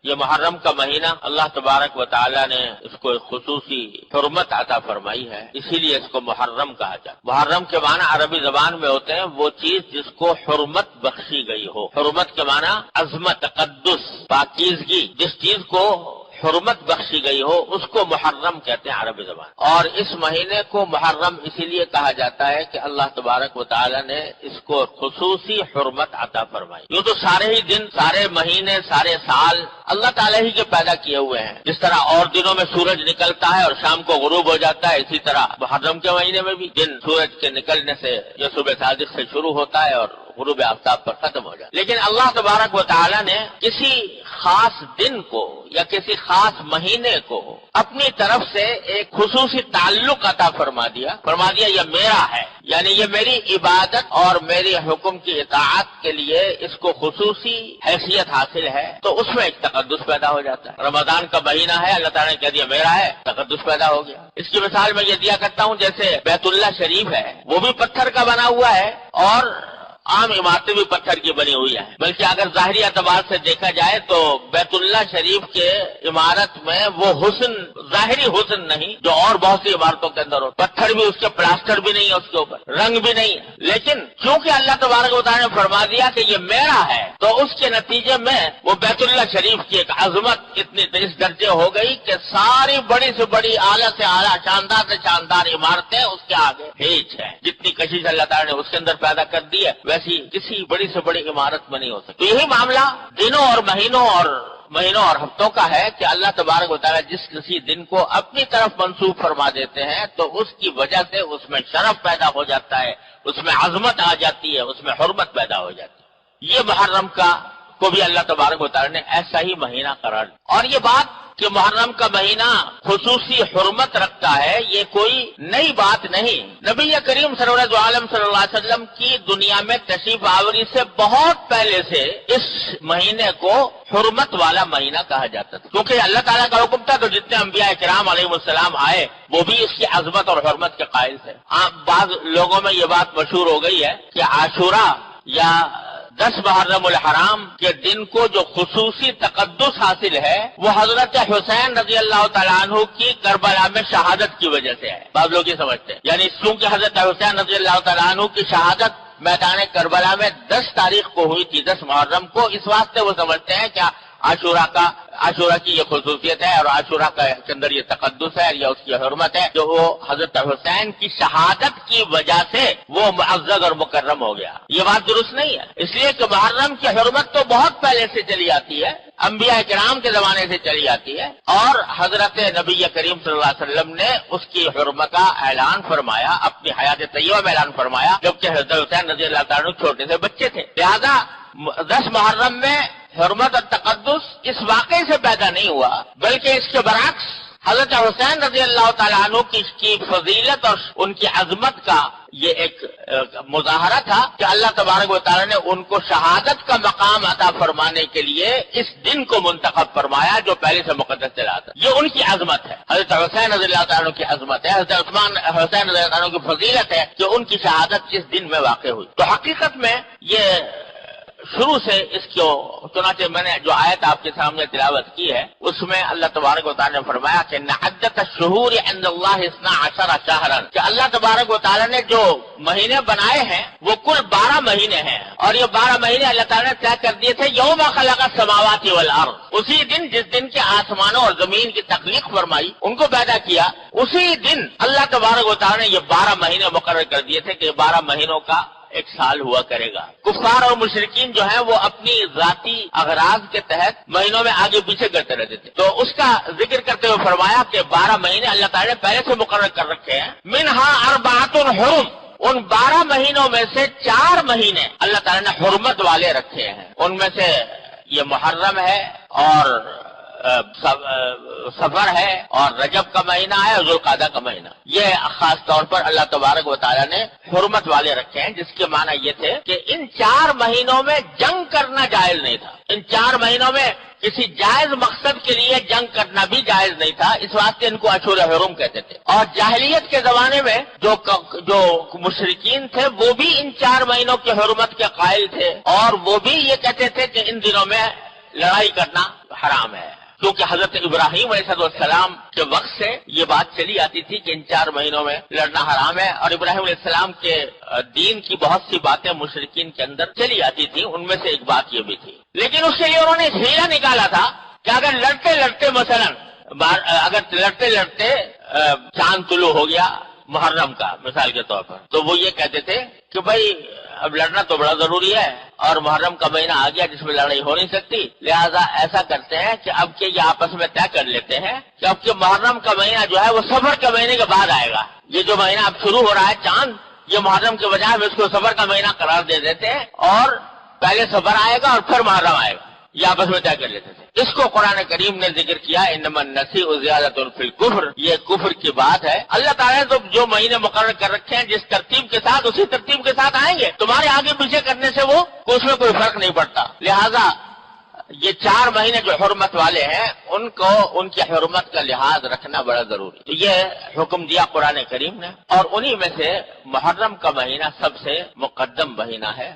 یہ محرم کا مہینہ اللہ تبارک و تعالی نے اس کو ایک خصوصی حرمت عطا فرمائی ہے، اسی لیے اس کو محرم کہا جاتا ہے۔ محرم کے معنی عربی زبان میں ہوتے ہیں وہ چیز جس کو حرمت بخشی گئی ہو۔ حرمت کے معنی عظمت، تقدس، پاکیزگی، جس چیز کو حرمت بخشی گئی ہو اس کو محرم کہتے ہیں عربی زبان۔ اور اس مہینے کو محرم اسی لیے کہا جاتا ہے کہ اللہ تبارک و تعالی نے اس کو خصوصی حرمت عطا فرمائی۔ یوں تو سارے ہی دن، سارے مہینے، سارے سال اللہ تعالی ہی کے پیدا کیے ہوئے ہیں۔ جس طرح اور دنوں میں سورج نکلتا ہے اور شام کو غروب ہو جاتا ہے، اسی طرح محرم کے مہینے میں بھی دن سورج کے نکلنے سے جو صبح صادق سے شروع ہوتا ہے اور غروب آفتاب پر ختم ہو جاتا ہے۔ لیکن اللہ تبارک و تعالی نے کسی خاص دن کو یا کسی خاص مہینے کو اپنی طرف سے ایک خصوصی تعلق عطا فرما دیا یہ میرا ہے، یعنی یہ میری عبادت اور میری حکم کی اطاعت کے لیے اس کو خصوصی حیثیت حاصل ہے، تو اس میں ایک تقدس پیدا ہو جاتا ہے۔ رمضان کا مہینہ ہے، اللہ تعالیٰ نے کہہ دیا میرا ہے، تقدس پیدا ہو گیا۔ اس کی مثال میں یہ دیا کرتا ہوں، جیسے بیت اللہ شریف ہے، وہ بھی پتھر کا بنا ہوا ہے اور عام عمارتیں بھی پتھر کی بنی ہوئی ہیں، بلکہ اگر ظاہری اعتبار سے دیکھا جائے تو بیت اللہ شریف کے عمارت میں وہ حسن، ظاہری حسن نہیں جو اور بہت سی عمارتوں کے اندر ہوتا ہے۔ پتھر بھی اس کے، پلاسٹر بھی نہیں ہے اس کے اوپر، رنگ بھی نہیں ہے، لیکن چونکہ اللہ تبارک و تعالیٰ نے فرما دیا کہ یہ میرا ہے، تو اس کے نتیجے میں وہ بیت اللہ شریف کی ایک عظمت اتنی اس درجے ہو گئی کہ ساری بڑی سے بڑی، اعلیٰ سے اعلیٰ، شاندار سے شاندار عمارتیں اس کے آگے ہیچ ہے۔ جتنی کشش اللہ تعالیٰ نے اس کے اندر پیدا کر دی ہے ویسی کسی بڑی سے بڑی عمارت میں نہیں ہو سکتی۔ تو یہی معاملہ دنوں اور مہینوں اور ہفتوں کا ہے کہ اللہ تبارک و تعالیٰ جس کسی دن کو اپنی طرف منسوب فرما دیتے ہیں تو اس کی وجہ سے اس میں شرف پیدا ہو جاتا ہے، اس میں عظمت آ جاتی ہے، اس میں حرمت پیدا ہو جاتی ہے۔ یہ محرم کو بھی اللہ تبارک و تعالیٰ نے ایسا ہی مہینہ قرار دیا۔ اور یہ بات کہ محرم کا مہینہ خصوصی حرمت رکھتا ہے یہ کوئی نئی بات نہیں۔ نبی کریم صلی اللہ علیہ وسلم کی دنیا میں تشریف آوری سے بہت پہلے سے اس مہینے کو حرمت والا مہینہ کہا جاتا تھا، کیونکہ اللہ تعالیٰ کا حکم تھا، تو جتنے انبیاء کرام علیہ السلام آئے وہ بھی اس کی عظمت اور حرمت کے قائل تھے۔ بعض لوگوں میں یہ بات مشہور ہو گئی ہے کہ عاشورہ یا 10 محرم الحرام کے دن کو جو خصوصی تقدس حاصل ہے وہ حضرت حسین رضی اللہ تعالیٰ عنہ کی کربلا میں شہادت کی وجہ سے ہے۔ بعض لوگ یہ سمجھتے ہیں، یعنی چونکہ حضرت حسین رضی اللہ تعالیٰ عنہ کی شہادت میدان کربلا میں 10 تاریخ کو ہوئی تھی، 10 محرم کو، اس واسطے وہ سمجھتے ہیں کہ عاشورہ کی یہ خصوصیت ہے اور عاشورہ کے اندر یہ تقدس ہے یا اس کی حرمت ہے جو وہ حضرت حسین کی شہادت کی وجہ سے وہ معزز اور مکرم ہو گیا۔ یہ بات درست نہیں ہے، اس لیے کہ محرم کی حرمت تو بہت پہلے سے چلی آتی ہے، انبیاء کرام کے زمانے سے چلی آتی ہے، اور حضرت نبی کریم صلی اللہ علیہ وسلم نے اس کی حرمت کا اعلان فرمایا، اپنی حیات طیبہ میں اعلان فرمایا، جبکہ حضرت حسین رضی اللہ تعالیٰ عنہ چھوٹے سے بچے تھے۔ لہذا 10 محرم میں حرمت اور تقدس اس واقعے سے پیدا نہیں ہوا، بلکہ اس کے برعکس حضرت حسین رضی اللہ تعالیٰ عنہ کی فضیلت اور ان کی عظمت کا یہ ایک مظاہرہ تھا کہ اللہ تبارک و تعالیٰ نے ان کو شہادت کا مقام عطا فرمانے کے لیے اس دن کو منتخب فرمایا جو پہلے سے مقدس چلا تھا۔ یہ ان کی عظمت ہے، حضرت حسین رضی اللہ تعالیٰ عنہ کی عظمت ہے، حضرت حسین رضی اللہ عنہ کی فضیلت ہے کہ ان کی شہادت اس دن میں واقع ہوئی۔ تو حقیقت میں یہ شروع سے اس کو، چنانچہ میں نے جو آیت آپ کے سامنے تلاوت کی ہے اس میں اللہ تبارک و تعالیٰ نے فرمایا کہ عدت الشہور عند اللہ 12 شہرا، کہ اللہ تبارک و تعالیٰ نے جو مہینے بنائے ہیں وہ کل 12 مہینے ہیں، اور یہ 12 مہینے اللہ تعالیٰ نے طے کر دیے تھے یوم خلق السماوات والارض، اسی دن جس دن کے آسمانوں اور زمین کی تخلیق فرمائی، ان کو پیدا کیا، اسی دن اللہ تبارک و تعالیٰ نے یہ 12 مہینے مقرر کر دیے تھے کہ 12 مہینوں کا ایک سال ہوا کرے گا۔ کفار اور مشرکین جو ہیں وہ اپنی ذاتی اغراض کے تحت مہینوں میں آگے پیچھے کرتے رہتے تھے، تو اس کا ذکر کرتے ہوئے فرمایا کہ 12 مہینے اللہ تعالیٰ نے پہلے سے مقرر کر رکھے ہیں، منہا 4 حرم، ان 12 مہینوں میں سے 4 مہینے اللہ تعالیٰ نے حرمت والے رکھے ہیں، ان میں سے یہ محرم ہے اور سفر ہے اور رجب کا مہینہ ہے اور ذوالقعدہ کا مہینہ، یہ خاص طور پر اللہ تبارک و تعالیٰ نے حرمت والے رکھے ہیں، جس کے معنی یہ تھے کہ ان 4 مہینوں میں جنگ کرنا جائز نہیں تھا، ان 4 مہینوں میں کسی جائز مقصد کے لیے جنگ کرنا بھی جائز نہیں تھا، اس واسطے ان کو اشہر حرم کہتے تھے۔ اور جاہلیت کے زمانے میں جو مشرکین تھے وہ بھی ان 4 مہینوں کی حرمت کے قائل تھے، اور وہ بھی یہ کہتے تھے کہ ان دنوں میں لڑائی کرنا حرام ہے، کیونکہ حضرت ابراہیم علیہ السلام کے وقت سے یہ بات چلی آتی تھی کہ ان 4 مہینوں میں لڑنا حرام ہے، اور ابراہیم علیہ السلام کے دین کی بہت سی باتیں مشرکین کے اندر چلی آتی تھی، ان میں سے ایک بات یہ بھی تھی۔ لیکن اس کے لیے انہوں نے ہیلا نکالا تھا کہ اگر لڑتے لڑتے مثلا چاند طلوع ہو گیا محرم کا مثال کے طور پر، تو وہ یہ کہتے تھے کہ بھائی اب لڑنا تو بڑا ضروری ہے، اور محرم کا مہینہ آ گیا جس میں لڑائی ہو نہیں سکتی، لہذا ایسا کرتے ہیں کہ اب کے یہ آپس میں طے کر لیتے ہیں کہ اب کے محرم کا مہینہ جو ہے وہ صفر کے مہینے کے بعد آئے گا۔ یہ جو مہینہ اب شروع ہو رہا ہے چاند، یہ محرم کے بجائے ہم اس کو صفر کا مہینہ قرار دے دیتے ہیں، اور پہلے صفر آئے گا اور پھر محرم آئے گا، یہ آپس میں طے کر لیتے تھے۔ اس کو قرآن کریم نے ذکر کیا انما النسیء زیادۃ فی الکفر، یہ کفر کی بات ہے۔ اللہ تعالیٰ نے تو جو مہینے مقرر کر رکھے ہیں جس ترتیب کے ساتھ اسی ترتیب کے ساتھ آئیں گے، تمہارے آگے پیچھے کرنے سے وہ اس میں کوئی فرق نہیں پڑتا۔ لہذا یہ 4 مہینے جو حرمت والے ہیں ان کو ان کی حرمت کا لحاظ رکھنا بڑا ضروری، تو یہ حکم دیا قرآن کریم نے، اور انہی میں سے محرم کا مہینہ سب سے مقدم مہینہ ہے۔